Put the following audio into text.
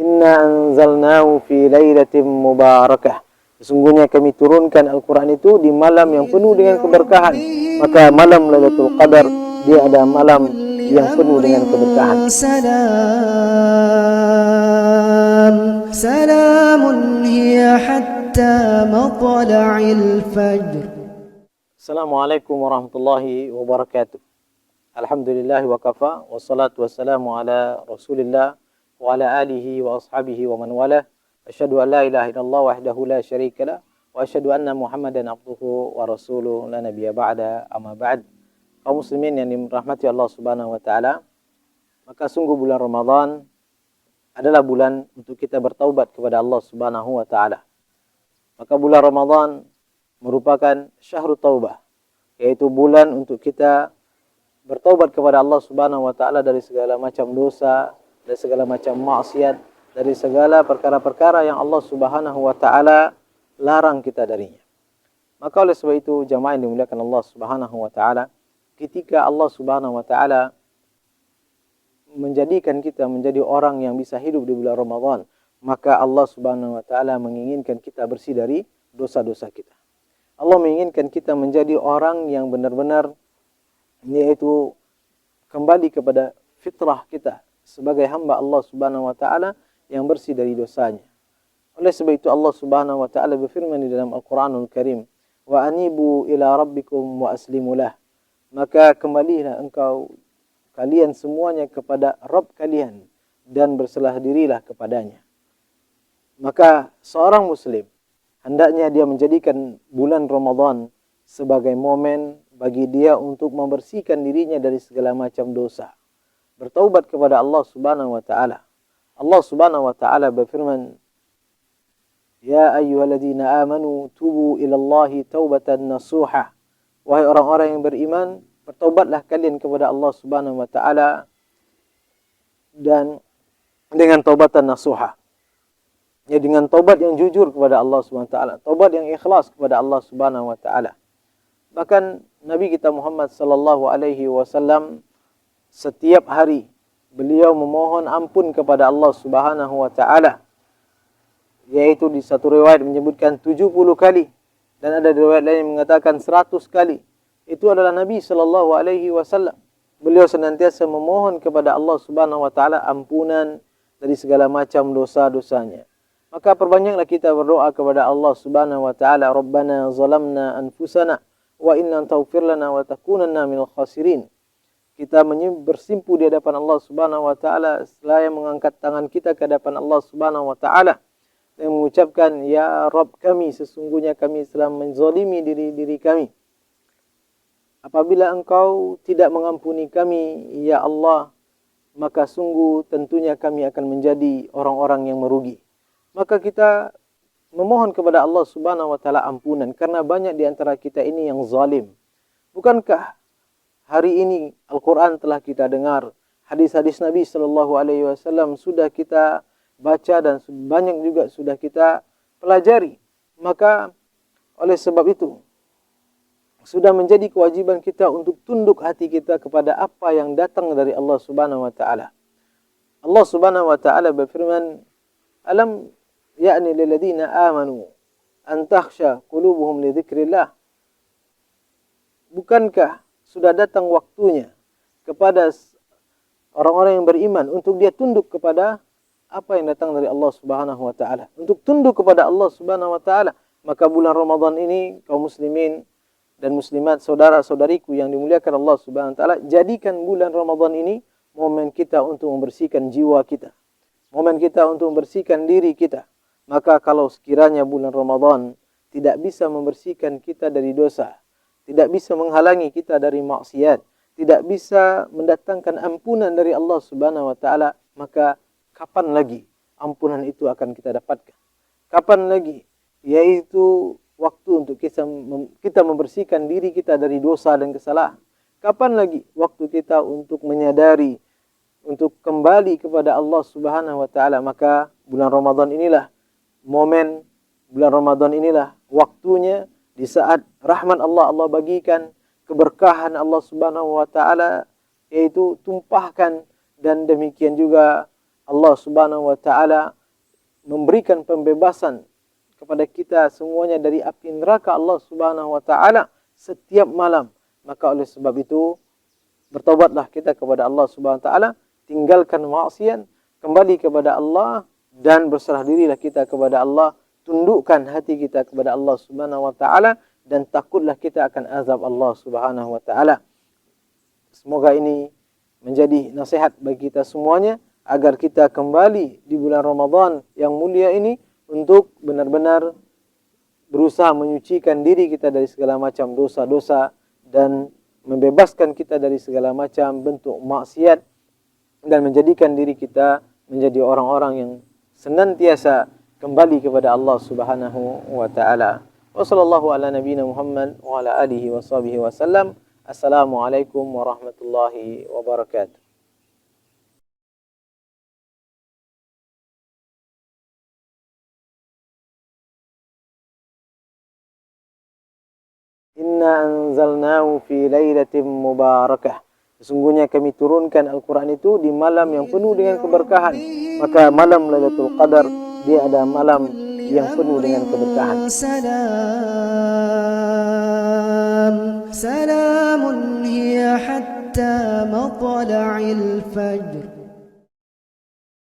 Inna anzalnahu fi lailatin mubarakah. Sesungguhnya kami turunkan Al-Quran itu di malam yang penuh dengan keberkahan. Maka malam Lailatul Qadar, dia ada malam yang penuh dengan keberkahan. Salamun hiya hatta matla'il fajr. Assalamualaikum warahmatullahi wabarakatuh. Alhamdulillah wa kafa, wassalatu wassalamu ala rasulillah wa ala alihi wa ashabihi wa man wala. Asyhadu an la ilaha illallah wahdahu la syarika lah wa asyhadu anna Muhammadan abduhu wa rasuluhu la nabiyya ba'da, amma ba'd. Kaum muslimin yang dirahmati Allah Subhanahu wa taala, maka sungguh bulan Ramadan adalah bulan untuk kita bertaubat kepada Allah Subhanahu wa taala. Maka bulan Ramadan merupakan syahrul taubah, yaitu bulan untuk kita bertaubat kepada Allah Subhanahu wa taala dari segala macam dosa, dari segala macam maksiat, dari segala perkara-perkara yang Allah Subhanahu wa taala larang kita darinya. Maka oleh sebab itu jamaah yang dimuliakan Allah Subhanahu wa taala, ketika Allah Subhanahu wa taala menjadikan kita menjadi orang yang bisa hidup di bulan Ramadan, maka Allah Subhanahu wa taala menginginkan kita bersih dari dosa-dosa kita. Allah menginginkan kita menjadi orang yang benar-benar, yaitu kembali kepada fitrah kita sebagai hamba Allah Subhanahu wa taala yang bersih dari dosanya. Oleh sebab itu Allah Subhanahu wa taala berfirman di dalam Al-Qur'anul Karim, "Wa anibu ila rabbikum wa aslimu lah." Maka kembalilah kalian semuanya kepada Rabb kalian dan berserah dirilah kepadanya. Maka seorang muslim hendaknya dia menjadikan bulan Ramadan sebagai momen bagi dia untuk membersihkan dirinya dari segala macam dosa, bertaubat kepada Allah Subhanahu wa taala. Allah Subhanahu wa taala berfirman, "Ya ayyuhalladzina amanu tubu ilallahi taubatan nasuha." Wahai orang-orang yang beriman, bertaubatlah kalian kepada Allah Subhanahu wa taala dan dengan taubatan nasuha. Ya, dengan taubat yang jujur kepada Allah Subhanahu wa taala, taubat yang ikhlas kepada Allah Subhanahu wa taala. Bahkan Nabi kita Muhammad sallallahu alaihi wasallam setiap hari beliau memohon ampun kepada Allah Subhanahu wa taala, yaitu di satu riwayat menyebutkan 70 kali dan ada riwayat lain yang mengatakan 100 kali. Itu adalah Nabi sallallahu alaihi wasallam. Beliau senantiasa memohon kepada Allah Subhanahu wa taala ampunan dari segala macam dosa-dosanya. Maka perbanyaklah kita berdoa kepada Allah Subhanahu wa taala, "Rabbana zalamna anfusana wa inna taghfir lana wa takunanna minal khasirin." Kita bersimpu di hadapan Allah Subhanahu wa taala seraya mengangkat tangan kita ke hadapan Allah Subhanahu wa taala dan mengucapkan, "Ya Rabb kami, sesungguhnya kami telah menzalimi diri kami. Apabila Engkau tidak mengampuni kami, ya Allah, maka sungguh tentunya kami akan menjadi orang-orang yang merugi." Maka kita memohon kepada Allah Subhanahu wa taala ampunan karena banyak di antara kita ini yang zalim. Bukankah hari ini Al-Quran telah kita dengar, hadis-hadis Nabi sallallahu alaihi wasallam sudah kita baca dan banyak juga sudah kita pelajari. Maka oleh sebab itu sudah menjadi kewajiban kita untuk tunduk hati kita kepada apa yang datang dari Allah Subhanahu wa taala. Allah Subhanahu wa taala berfirman, "Alam ya'ni lil ladzina amanu an takhsha qulubuhum li dzikrillah." Bukankah sudah datang waktunya kepada orang-orang yang beriman untuk dia tunduk kepada apa yang datang dari Allah Subhanahu wa taala, untuk tunduk kepada Allah Subhanahu wa taala. Maka bulan Ramadan ini kaum muslimin dan muslimat, saudara-saudariku yang dimuliakan Allah Subhanahu wa taala, jadikan bulan Ramadan ini momen kita untuk membersihkan jiwa kita, momen kita untuk membersihkan diri kita. Maka kalau sekiranya bulan Ramadan tidak bisa membersihkan kita dari dosa, tidak bisa menghalangi kita dari maksiat, tidak bisa mendatangkan ampunan dari Allah Subhanahu wa taala, maka kapan lagi ampunan itu akan kita dapatkan? Kapan lagi? Yaitu waktu untuk kita membersihkan diri kita dari dosa dan kesalahan. Kapan lagi waktu kita untuk menyadari, untuk kembali kepada Allah Subhanahu wa taala? Maka bulan Ramadan inilah momen, bulan Ramadan inilah waktunya di saat rahmat Allah bagikan, keberkahan Allah Subhanahu wa taala yaitu tumpahkan, dan demikian juga Allah Subhanahu wa taala memberikan pembebasan kepada kita semuanya dari api neraka Allah Subhanahu wa taala setiap malam. Maka oleh sebab itu bertaubatlah kita kepada Allah Subhanahu wa taala, tinggalkan maksiat, kembali kepada Allah dan berserah dirilah kita kepada Allah, tundukkan hati kita kepada Allah Subhanahu wa taala dan takutlah kita akan azab Allah Subhanahu wa taala. Semoga ini menjadi nasihat bagi kita semuanya agar kita kembali di bulan Ramadan yang mulia ini untuk benar-benar berusaha menyucikan diri kita dari segala macam dosa-dosa dan membebaskan kita dari segala macam bentuk maksiat dan menjadikan diri kita menjadi orang-orang yang senantiasa kembali kepada Allah Subhanahu wa taala. Wa sallallahu ala nabiyyina Muhammad wa ala alihi wa sahbihi wasallam. Assalamualaikum warahmatullahi wabarakatuh. Inna anzalnahu fi lailatin mubarakah. Sesungguhnya kami turunkan Al-Quran itu di malam yang penuh dengan keberkahan. Maka malam Lailatul Qadar dia ada malam yang penuh dengan keberkahan. Salamun hiya hatta matla'il fajr.